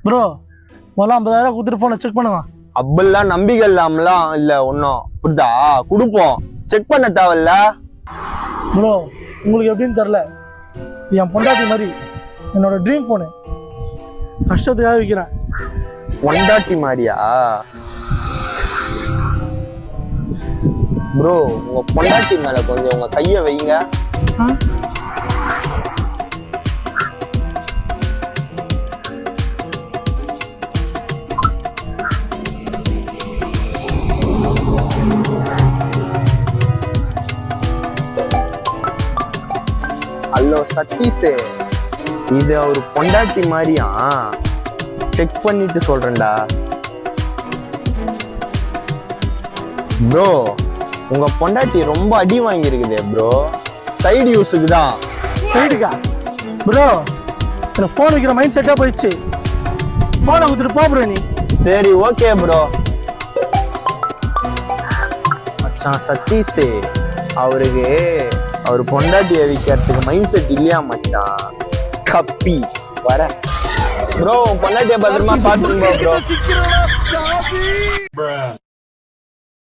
Bro முதல்ல 50,000 கொடுத்துட்டு போனை செக் பண்ணுங்க. அப்பெல்லாம் நம்பிக்கை இல்லாமலாம் இல்ல ஒன்னும் புரியுதா? கொடுப்போம், செக் பண்ண தேவையில்ல. ப்ரோ உங்களுக்கு எப்படின்னு தெரில, என் பொண்டாட்டி மாதிரி என்னோட ட்ரீம் போனு கஷ்டத்துக்காக விற்கிறேன். பொண்டாட்டி மாதிரியா ப்ரோ? உங்க பொண்டாட்டி மேல கொஞ்சம் உங்க கைய வைங்க. ஹலோ சதீஷ், இது ஒரு பொண்டாட்டி மாதிரியா? செக் பண்ணிட்டு சொல்றேன்டா. ப்ரோ உங்க பொண்டாட்டி ரொம்ப அடி வாங்கி இருக்குது ப்ரோ. சைடு யூஸுக்கு தான். சைடுக்கா? ப்ரோ எனக்கு ஃபோன் வைக்கிற மைண்ட் செட்டாக போயிடுச்சு. ஃபோனை கொடுத்துட்டு போ ப்ரோ நீ. சரி ஓகே ப்ரோ. மச்சான் சதீஷ், அவருக்கு அவர் பொண்டாட்டியை விற்கிறதுக்கு மைண்ட் செட் இல்லையா மச்சான்? கப்பி வர ப்ரோ. பொண்டாட்டியை பத்திரமா பார்த்துருங்க ப்ரோ.